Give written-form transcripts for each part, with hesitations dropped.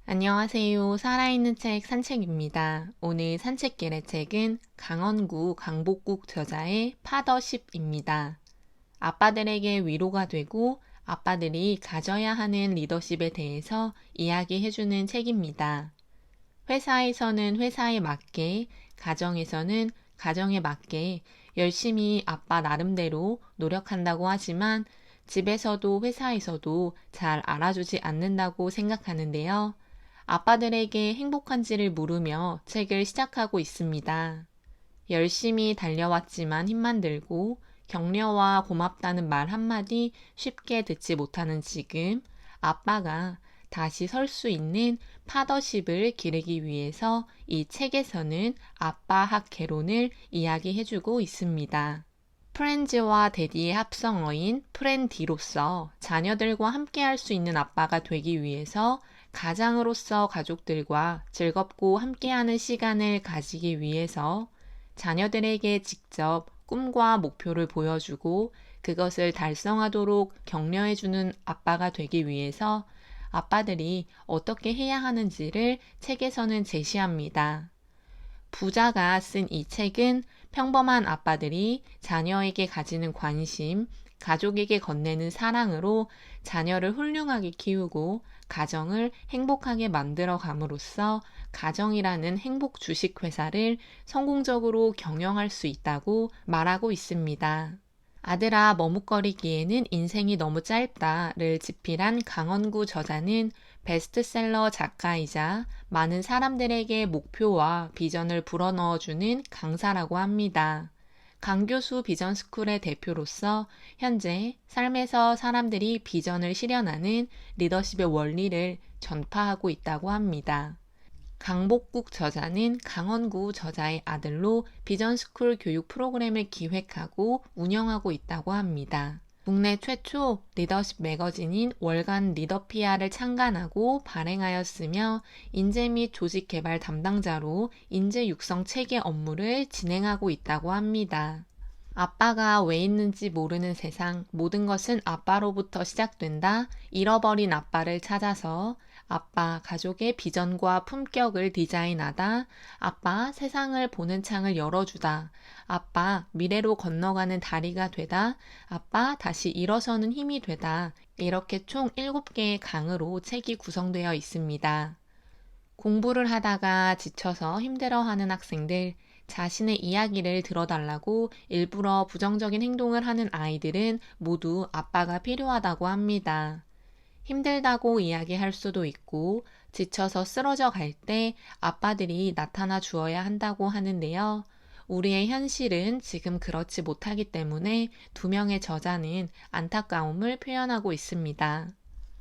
안녕하세요. 살아있는 책 산책입니다. 오늘 산책길의 책은 강원구 강복국 저자의 파더십입니다. 아빠들에게 위로가 되고 아빠들이 가져야 하는 리더십에 대해서 이야기해주는 책입니다. 회사에서는 회사에 맞게, 가정에서는 가정에 맞게 열심히 아빠 나름대로 노력한다고 하지만 집에서도 회사에서도 잘 알아주지 않는다고 생각하는데요. 아빠들에게 행복한지를 물으며 책을 시작하고 있습니다. 열심히 달려왔지만 힘만 들고 격려와 고맙다는 말 한마디 쉽게 듣지 못하는 지금 아빠가 다시 설 수 있는 파더십을 기르기 위해서 이 책에서는 아빠 학 개론을 이야기해주고 있습니다. 프렌즈와 데디의 합성어인 프렌디로서 자녀들과 함께 할 수 있는 아빠가 되기 위해서 가장으로서 가족들과 즐겁고 함께하는 시간을 가지기 위해서 자녀들에게 직접 꿈과 목표를 보여주고 그것을 달성하도록 격려해주는 아빠가 되기 위해서 아빠들이 어떻게 해야 하는지를 책에서는 제시합니다. 부자가 쓴 이 책은 평범한 아빠들이 자녀에게 가지는 관심, 가족에게 건네는 사랑으로 자녀를 훌륭하게 키우고 가정을 행복하게 만들어 감으로써 가정이라는 행복 주식 회사를 성공적으로 경영할 수 있다고 말하고 있습니다. 아들아 머뭇거리기에는 인생이 너무 짧다를 집필한 강원구 저자는 베스트셀러 작가이자 많은 사람들에게 목표와 비전을 불어넣어주는 강사라고 합니다. 강교수 비전스쿨의 대표로서 현재 삶에서 사람들이 비전을 실현하는 리더십의 원리를 전파하고 있다고 합니다. 강복국 저자는 강원구 저자의 아들로 비전스쿨 교육 프로그램을 기획하고 운영하고 있다고 합니다. 국내 최초 리더십 매거진인 월간 리더피아를 창간하고 발행하였으며 인재 및 조직 개발 담당자로 인재 육성 체계 업무를 진행하고 있다고 합니다. 아빠가 왜 있는지 모르는 세상, 모든 것은 아빠로부터 시작된다. 잃어버린 아빠를 찾아서 아빠, 가족의 비전과 품격을 디자인하다. 아빠, 세상을 보는 창을 열어주다. 아빠, 미래로 건너가는 다리가 되다. 아빠, 다시 일어서는 힘이 되다. 이렇게 총 7개의 강으로 책이 구성되어 있습니다. 공부를 하다가 지쳐서 힘들어하는 학생들, 자신의 이야기를 들어달라고 일부러 부정적인 행동을 하는 아이들은 모두 아빠가 필요하다고 합니다. 힘들다고 이야기할 수도 있고 지쳐서 쓰러져 갈 때 아빠들이 나타나 주어야 한다고 하는데요. 우리의 현실은 지금 그렇지 못하기 때문에 두 명의 저자는 안타까움을 표현하고 있습니다.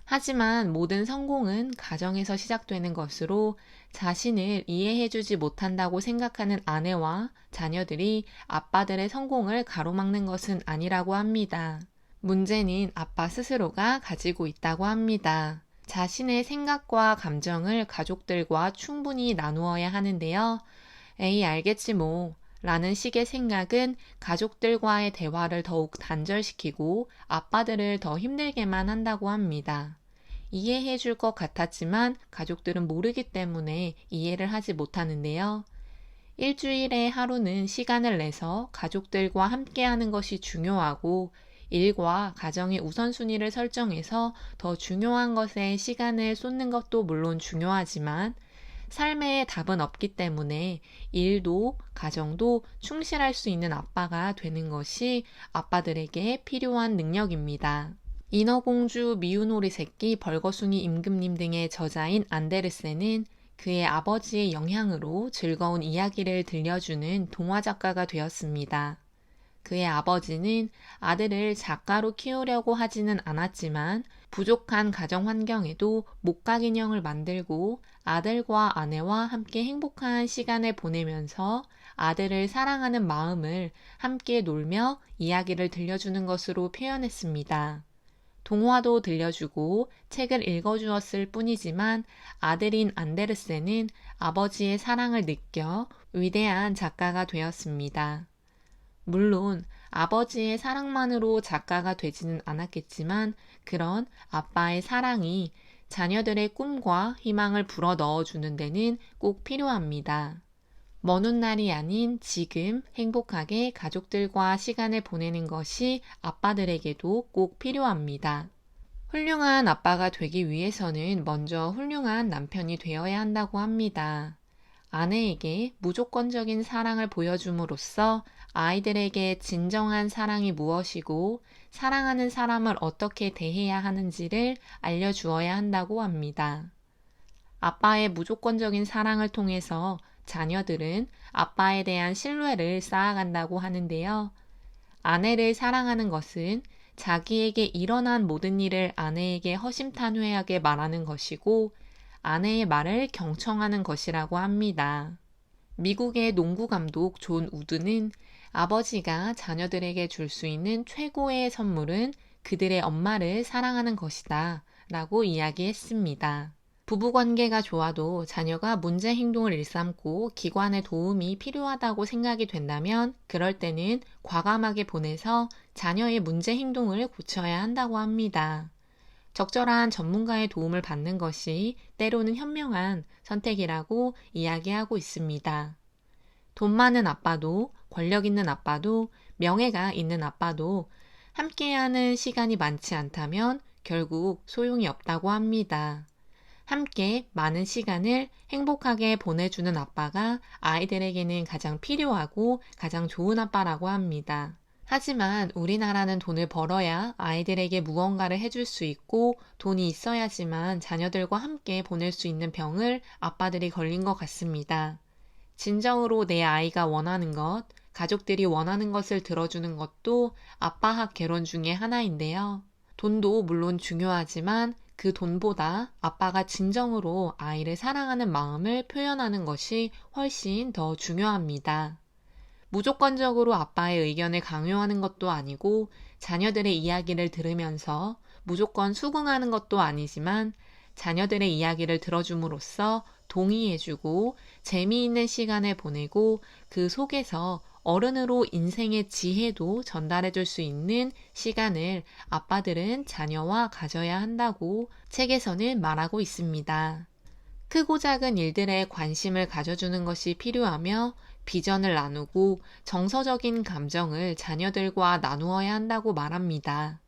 하지만 모든 성공은 가정에서 시작되는 것으로 자신을 이해해주지 못한다고 생각하는 아내와 자녀들이 아빠들의 성공을 가로막는 것은 아니라고 합니다. 문제는 아빠 스스로가 가지고 있다고 합니다. 자신의 생각과 감정을 가족들과 충분히 나누어야 하는데요. 에이, 알겠지 뭐. 라는 식의 생각은 가족들과의 대화를 더욱 단절시키고 아빠들을 더 힘들게만 한다고 합니다. 이해해 줄 것 같았지만 가족들은 모르기 때문에 이해를 하지 못하는데요. 일주일에 하루는 시간을 내서 가족들과 함께하는 것이 중요하고 일과 가정의 우선순위를 설정해서 더 중요한 것에 시간을 쏟는 것도 물론 중요하지만 삶에 답은 없기 때문에 일도 가정도 충실할 수 있는 아빠가 되는 것이 아빠들에게 필요한 능력입니다. 인어공주, 미운오리 새끼, 벌거숭이 임금님 등의 저자인 안데르센은 그의 아버지의 영향으로 즐거운 이야기를 들려주는 동화 작가가 되었습니다. 그의 아버지는 아들을 작가로 키우려고 하지는 않았지만 부족한 가정 환경에도 목각 인형을 만들고 아들과 아내와 함께 행복한 시간을 보내면서 아들을 사랑하는 마음을 함께 놀며 이야기를 들려주는 것으로 표현했습니다. 동화도 들려주고 책을 읽어주었을 뿐이지만 아들인 안데르센은 아버지의 사랑을 느껴 위대한 작가가 되었습니다. 물론 아버지의 사랑만으로 작가가 되지는 않았겠지만 그런 아빠의 사랑이 자녀들의 꿈과 희망을 불어 넣어주는 데는 꼭 필요합니다. 먼 훗날이 아닌 지금 행복하게 가족들과 시간을 보내는 것이 아빠들에게도 꼭 필요합니다. 훌륭한 아빠가 되기 위해서는 먼저 훌륭한 남편이 되어야 한다고 합니다. 아내에게 무조건적인 사랑을 보여줌으로써 아이들에게 진정한 사랑이 무엇이고 사랑하는 사람을 어떻게 대해야 하는지를 알려주어야 한다고 합니다. 아빠의 무조건적인 사랑을 통해서 자녀들은 아빠에 대한 신뢰를 쌓아간다고 하는데요. 아내를 사랑하는 것은 자기에게 일어난 모든 일을 아내에게 허심탄회하게 말하는 것이고 아내의 말을 경청하는 것이라고 합니다. 미국의 농구 감독 존 우드는 아버지가 자녀들에게 줄 수 있는 최고의 선물은 그들의 엄마를 사랑하는 것이다 라고 이야기했습니다. 부부관계가 좋아도 자녀가 문제 행동을 일삼고 기관의 도움이 필요하다고 생각이 된다면 그럴 때는 과감하게 보내서 자녀의 문제 행동을 고쳐야 한다고 합니다. 적절한 전문가의 도움을 받는 것이 때로는 현명한 선택이라고 이야기하고 있습니다. 돈 많은 아빠도 권력 있는 아빠도 명예가 있는 아빠도 함께하는 시간이 많지 않다면 결국 소용이 없다고 합니다. 함께 많은 시간을 행복하게 보내주는 아빠가 아이들에게는 가장 필요하고 가장 좋은 아빠라고 합니다. 하지만 우리나라는 돈을 벌어야 아이들에게 무언가를 해줄 수 있고 돈이 있어야지만 자녀들과 함께 보낼 수 있는 병을 아빠들이 걸린 것 같습니다. 진정으로 내 아이가 원하는 것, 가족들이 원하는 것을 들어주는 것도 아빠학 개론 중에 하나인데요. 돈도 물론 중요하지만 그 돈보다 아빠가 진정으로 아이를 사랑하는 마음을 표현하는 것이 훨씬 더 중요합니다. 무조건적으로 아빠의 의견을 강요하는 것도 아니고 자녀들의 이야기를 들으면서 무조건 수긍하는 것도 아니지만 자녀들의 이야기를 들어줌으로써 동의해주고 재미있는 시간을 보내고 그 속에서 어른으로 인생의 지혜도 전달해줄 수 있는 시간을 아빠들은 자녀와 가져야 한다고 책에서는 말하고 있습니다. 크고 작은 일들에 관심을 가져주는 것이 필요하며 비전을 나누고 정서적인 감정을 자녀들과 나누어야 한다고 말합니다.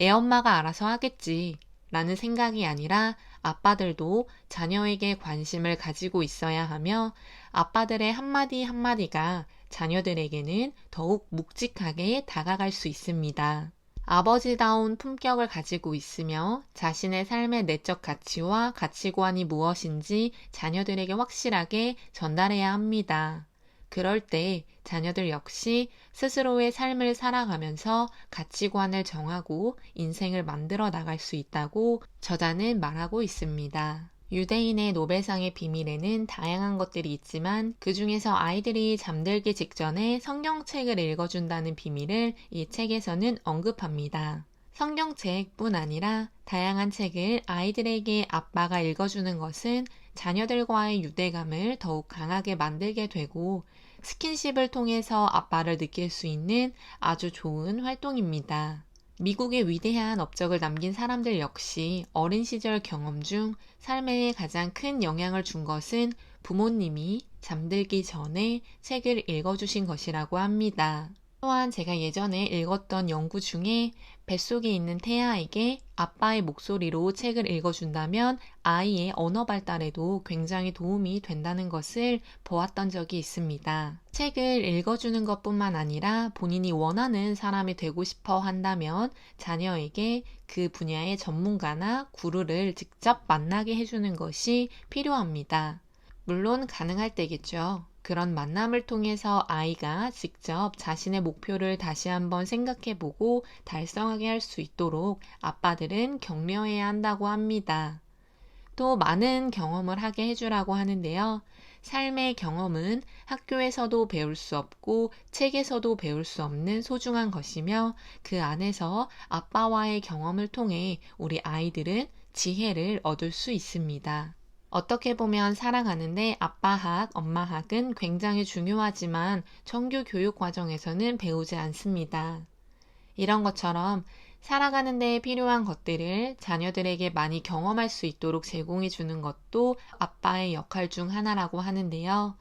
애엄마가 알아서 하겠지 라는 생각이 아니라 아빠들도 자녀에게 관심을 가지고 있어야 하며 아빠들의 한마디 한마디가 자녀들에게는 더욱 묵직하게 다가갈 수 있습니다. 아버지다운 품격을 가지고 있으며 자신의 삶의 내적 가치와 가치관이 무엇인지 자녀들에게 확실하게 전달해야 합니다. 그럴 때 자녀들 역시 스스로의 삶을 살아가면서 가치관을 정하고 인생을 만들어 나갈 수 있다고 저자는 말하고 있습니다. 유대인의 노벨상의 비밀에는 다양한 것들이 있지만 그 중에서 아이들이 잠들기 직전에 성경책을 읽어준다는 비밀을 이 책에서는 언급합니다. 성경책뿐 아니라 다양한 책을 아이들에게 아빠가 읽어주는 것은 자녀들과의 유대감을 더욱 강하게 만들게 되고 스킨십을 통해서 아빠를 느낄 수 있는 아주 좋은 활동입니다. 미국의 위대한 업적을 남긴 사람들 역시 어린 시절 경험 중 삶에 가장 큰 영향을 준 것은 부모님이 잠들기 전에 책을 읽어주신 것이라고 합니다. 또한 제가 예전에 읽었던 연구 중에 뱃속에 있는 태아에게 아빠의 목소리로 책을 읽어준다면 아이의 언어 발달에도 굉장히 도움이 된다는 것을 보았던 적이 있습니다. 책을 읽어주는 것뿐만 아니라 본인이 원하는 사람이 되고 싶어 한다면 자녀에게 그 분야의 전문가나 구루를 직접 만나게 해주는 것이 필요합니다. 물론 가능할 때겠죠. 그런 만남을 통해서 아이가 직접 자신의 목표를 다시 한번 생각해보고 달성하게 할 수 있도록 아빠들은 격려해야 한다고 합니다. 또 많은 경험을 하게 해주라고 하는데요. 삶의 경험은 학교에서도 배울 수 없고 책에서도 배울 수 없는 소중한 것이며 그 안에서 아빠와의 경험을 통해 우리 아이들은 지혜를 얻을 수 있습니다. 어떻게 보면 살아가는데 아빠학, 엄마학은 굉장히 중요하지만 정규 교육 과정에서는 배우지 않습니다. 이런 것처럼 살아가는 데 필요한 것들을 자녀들에게 많이 경험할 수 있도록 제공해 주는 것도 아빠의 역할 중 하나라고 하는데요.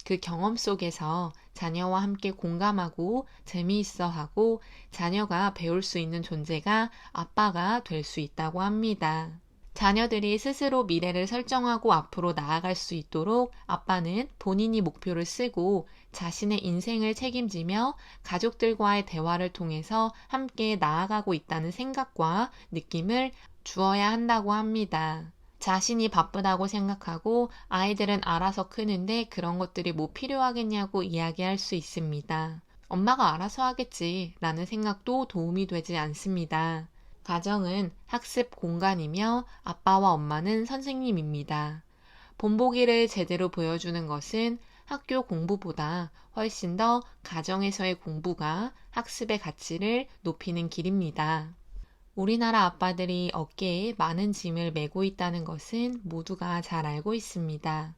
그 경험 속에서 자녀와 함께 공감하고 재미있어 하고 자녀가 배울 수 있는 존재가 아빠가 될 수 있다고 합니다. 자녀들이 스스로 미래를 설정하고 앞으로 나아갈 수 있도록 아빠는 본인이 목표를 쓰고 자신의 인생을 책임지며 가족들과의 대화를 통해서 함께 나아가고 있다는 생각과 느낌을 주어야 한다고 합니다. 자신이 바쁘다고 생각하고 아이들은 알아서 크는데 그런 것들이 뭐 필요하겠냐고 이야기할 수 있습니다. 엄마가 알아서 하겠지 라는 생각도 도움이 되지 않습니다. 가정은 학습 공간이며 아빠와 엄마는 선생님입니다. 본보기를 제대로 보여주는 것은 학교 공부보다 훨씬 더 가정에서의 공부가 학습의 가치를 높이는 길입니다. 우리나라 아빠들이 어깨에 많은 짐을 메고 있다는 것은 모두가 잘 알고 있습니다.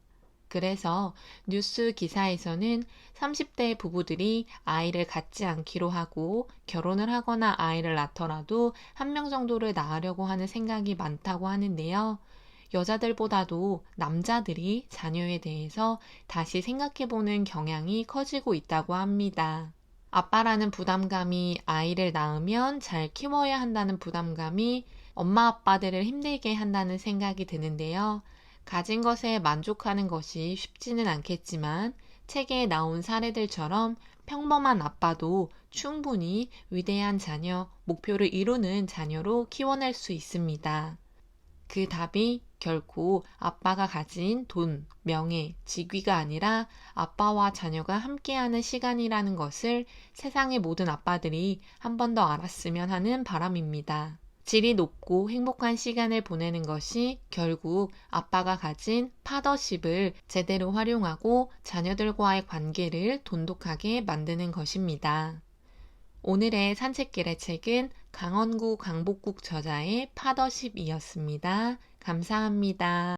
그래서 뉴스 기사에서는 30대 부부들이 아이를 갖지 않기로 하고 결혼을 하거나 아이를 낳더라도 한 명 정도를 낳으려고 하는 생각이 많다고 하는데요. 여자들보다도 남자들이 자녀에 대해서 다시 생각해보는 경향이 커지고 있다고 합니다. 아빠라는 부담감이 아이를 낳으면 잘 키워야 한다는 부담감이 엄마 아빠들을 힘들게 한다는 생각이 드는데요. 가진 것에 만족하는 것이 쉽지는 않겠지만 책에 나온 사례들처럼 평범한 아빠도 충분히 위대한 자녀, 목표를 이루는 자녀로 키워낼 수 있습니다. 그 답이 결코 아빠가 가진 돈, 명예, 직위가 아니라 아빠와 자녀가 함께하는 시간이라는 것을 세상의 모든 아빠들이 한 번 더 알았으면 하는 바람입니다. 질이 높고 행복한 시간을 보내는 것이 결국 아빠가 가진 파더십을 제대로 활용하고 자녀들과의 관계를 돈독하게 만드는 것입니다. 오늘의 산책길의 책은 강원구 강복국 저자의 파더십이었습니다. 감사합니다.